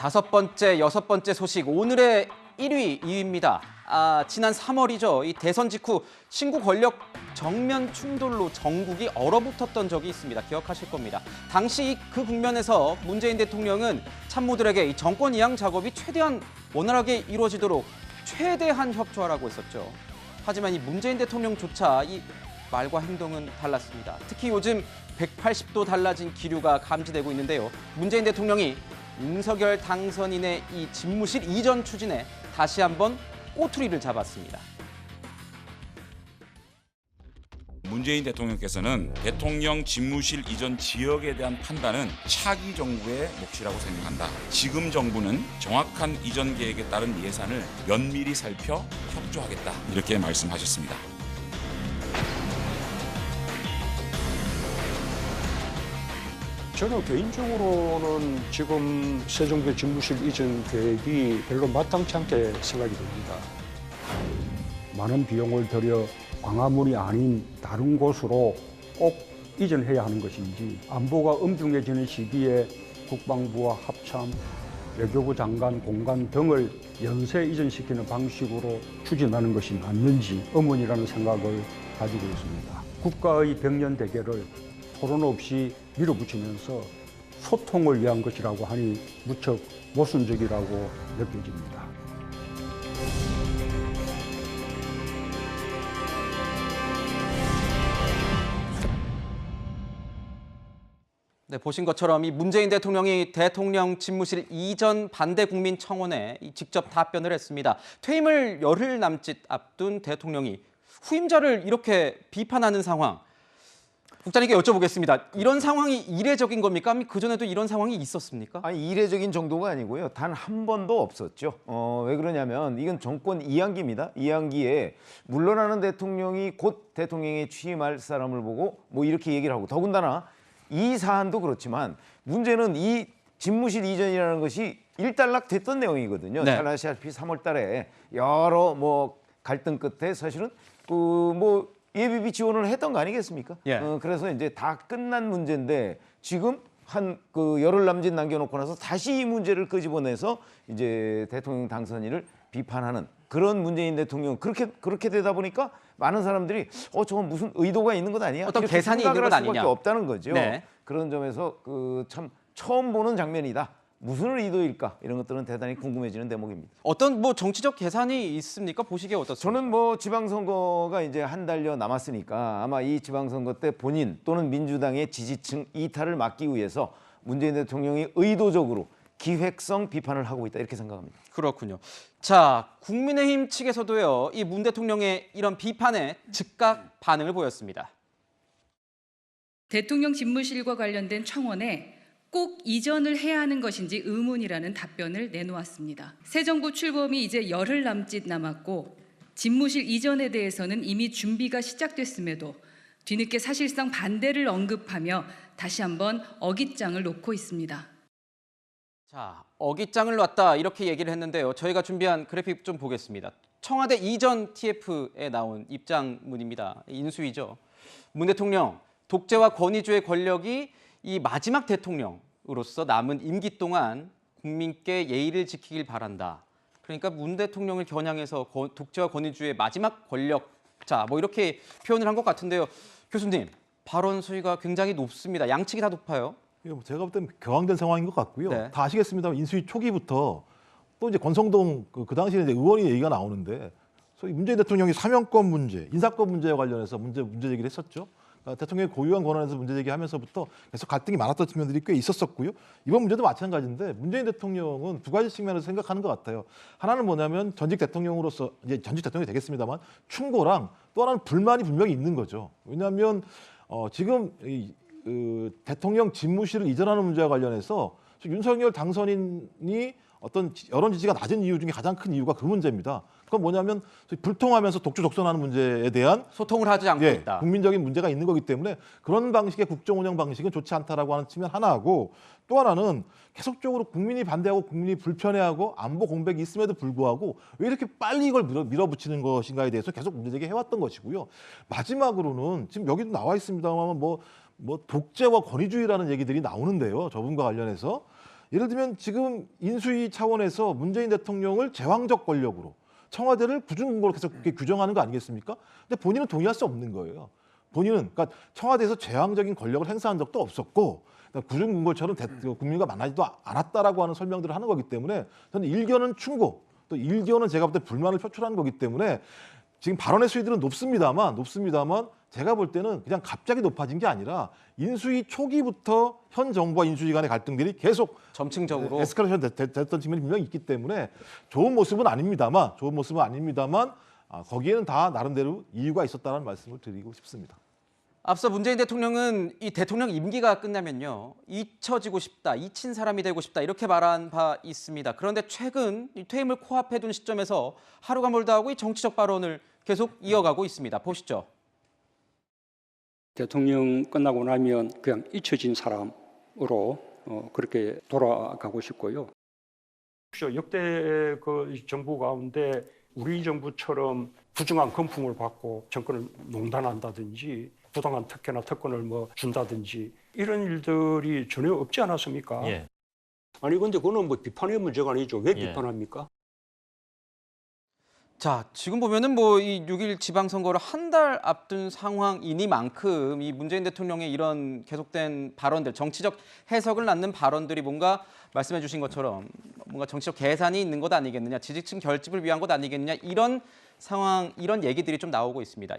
다섯 번째, 여섯 번째 소식, 오늘의 1위, 2위입니다. 지난 3월이죠. 이 대선 직후 친구 권력 정면 충돌로 전국이 얼어붙었던 적이 있습니다. 기억하실 겁니다. 당시 그 국면에서 문재인 대통령은 참모들에게 이 정권 이양 작업이 최대한 원활하게 이루어지도록 최대한 협조하라고 했었죠. 하지만 이 문재인 대통령조차 이 말과 행동은 달랐습니다. 특히 요즘 180도 달라진 기류가 감지되고 있는데요. 문재인 대통령이 윤석열 당선인의 이 집무실 이전 추진에 다시 한번 꼬투리를 잡았습니다. 문재인 대통령께서는 대통령 집무실 이전 지역에 대한 판단은 차기 정부의 몫이라고 생각한다. 지금 정부는 정확한 이전 계획에 따른 예산을 면밀히 살펴 협조하겠다. 이렇게 말씀하셨습니다. 저는 개인적으로는 지금 새 정부의 집무실 이전 계획이 별로 마땅치 않게 생각이 됩니다. 많은 비용을 들여 광화문이 아닌 다른 곳으로 꼭 이전해야 하는 것인지, 안보가 엄중해지는 시기에 국방부와 합참, 외교부 장관 공간 등을 연쇄 이전시키는 방식으로 추진하는 것이 맞는지 의문이라는 생각을 가지고 있습니다. 국가의 백년 대계를 토론 없이 밀어붙이면서 소통을 위한 것이라고 하니 무척 모순적이라고 느껴집니다. 네, 보신 것처럼 이 문재인 대통령이 대통령 집무실 이전 반대 국민 청원에 직접 답변을 했습니다. 퇴임을 열흘 남짓 앞둔 대통령이 후임자를 이렇게 비판하는 상황. 국장님께 여쭤보겠습니다. 이런 상황이 이례적인 겁니까? 그전에도 이런 상황이 있었습니까? 아니, 이례적인 정도가 아니고요. 단 한 번도 없었죠. 왜 그러냐면 이건 정권 이양기입니다. 이양기에 물러나는 대통령이 곧 대통령에 취임할 사람을 보고 뭐 이렇게 얘기를 하고, 더군다나 이 사안도 그렇지만 문제는 이 집무실 이전이라는 것이 일단락 됐던 내용이거든요. 네. 잘 아시다시피 3월 달에 여러 뭐 갈등 끝에 사실은 뭐 예비비 지원을 했던 거 아니겠습니까? 예. 그래서 이제 다 끝난 문제인데 지금 열흘 남짓 남겨놓고 나서 다시 이 문제를 끄집어내서 이제 대통령 당선인을 비판하는 그런 문재인 대통령, 그렇게 되다 보니까 많은 사람들이 저건 무슨 의도가 있는 것 아니야? 어떤 이렇게 계산이 있는 생각을 것 할 수밖에 아니냐? 없다는 거죠. 네. 그런 점에서 참 처음 보는 장면이다. 무슨 의도일까? 이런 것들은 대단히 궁금해지는 대목입니다. 어떤 뭐 정치적 계산이 있습니까? 보시기에 어떻습니까? 저는 뭐 지방선거가 이제 한 달여 남았으니까 아마 이 지방선거 때 본인 또는 민주당의 지지층 이탈을 막기 위해서 문재인 대통령이 의도적으로 기획성 비판을 하고 있다, 이렇게 생각합니다. 그렇군요. 자, 국민의힘 측에서도요, 이 문 대통령의 이런 비판에 즉각 반응을 보였습니다. 대통령 집무실과 관련된 청원에 꼭 이전을 해야 하는 것인지 의문이라는 답변을 내놓았습니다. 새 정부 출범이 이제 열흘 남짓 남았고 집무실 이전에 대해서는 이미 준비가 시작됐음에도 뒤늦게 사실상 반대를 언급하며 다시 한번 어깃장을 놓고 있습니다. 자, 어깃장을 놨다 이렇게 얘기를 했는데요. 저희가 준비한 그래픽 좀 보겠습니다. 청와대 이전 TF에 나온 입장문입니다. 인수위죠. 문 대통령, 독재와 권위주의 권력이 이 마지막 대통령으로서 남은 임기 동안 국민께 예의를 지키길 바란다. 그러니까 문 대통령을 겨냥해서 독재와 권위주의 마지막 권력자 뭐 이렇게 표현을 한 것 같은데요. 교수님, 발언 수위가 굉장히 높습니다. 양측이 다 높아요. 제가 볼 때는 격앙된 상황인 것 같고요. 네. 다 아시겠습니다만 인수위 초기부터 또 이제 권성동 그 당시에 이제 의원이 얘기가 나오는데 소위 문재인 대통령이 사면권 문제, 인사권 문제와 관련해서 문제 제기를 했었죠. 그러니까 대통령의 고유한 권한에서 문제 제기하면서부터 계속 갈등이 많았던 측면들이 꽤 있었었고요. 이번 문제도 마찬가지인데 문재인 대통령은 두 가지 측면에서 생각하는 것 같아요. 하나는 뭐냐면 전직 대통령으로서 이제 전직 대통령이 되겠습니다만 충고랑 또 하나는 불만이 분명히 있는 거죠. 왜냐하면 지금 대통령 집무실을 이전하는 문제와 관련해서 윤석열 당선인이 어떤 여론 지지가 낮은 이유 중에 가장 큰 이유가 그 문제입니다. 그건 뭐냐면 불통하면서 독주 독선하는 문제에 대한 소통을 하지 않고 있다. 국민적인 문제가 있는 거기 때문에 그런 방식의 국정 운영 방식은 좋지 않다라고 하는 측면 하나하고, 또 하나는 계속적으로 국민이 반대하고 국민이 불편해하고 안보 공백이 있음에도 불구하고 왜 이렇게 빨리 이걸 밀어붙이는 것인가에 대해서 계속 문제제기 해왔던 것이고요. 마지막으로는 지금 여기도 나와 있습니다만 뭐 독재와 권위주의라는 얘기들이 나오는데요. 저분과 관련해서 예를 들면 지금 인수위 차원에서 문재인 대통령을 제왕적 권력으로 청와대를 구중궁궐로 계속 그렇게 규정하는 거 아니겠습니까? 근데 본인은 동의할 수 없는 거예요. 본인은 그러니까 청와대에서 제왕적인 권력을 행사한 적도 없었고 구중궁궐처럼 국민과 만나지도 않았다라고 하는 설명들을 하는 거기 때문에 저는 일견은 충고 또 일견은 제가 볼 때 불만을 표출하는 거기 때문에 지금 발언의 수위들은 높습니다만 제가 볼 때는 그냥 갑자기 높아진 게 아니라 인수위 초기부터 현 정부와 인수위 간의 갈등들이 계속 점층적으로 에스컬레이션 됐던 측면이 분명히 있기 때문에 좋은 모습은 아닙니다만 거기에는 다 나름대로 이유가 있었다는 말씀을 드리고 싶습니다. 앞서 문재인 대통령은 이 대통령 임기가 끝나면요, 잊혀지고 싶다, 잊힌 사람이 되고 싶다 이렇게 말한 바 있습니다. 그런데 최근 이 퇴임을 코앞에 둔 시점에서 하루가 멀다 하고 이 정치적 발언을 계속 이어가고 있습니다. 보시죠. 대통령 끝나고 나면 그냥 잊혀진 사람으로 그렇게 돌아가고 싶고요. 역대 그 정부 가운데 우리 정부처럼 부정한 건풍을 받고 정권을 농단한다든지 부당한 특혜나 특권을 뭐 준다든지 이런 일들이 전혀 없지 않았습니까? 예. 아니 근데 그거는 뭐 비판의 문제가 아니죠. 왜 예. 비판합니까? 자, 지금 보면은 뭐 이 6일 지방선거를 한 달 앞둔 상황이니만큼 이 문재인 대통령의 이런 계속된 발언들, 정치적 해석을 낳는 발언들이 뭔가 말씀해 주신 것처럼 뭔가 정치적 계산이 있는 것 아니겠느냐, 지지층 결집을 위한 것 아니겠느냐 이런 상황, 이런 얘기들이 좀 나오고 있습니다.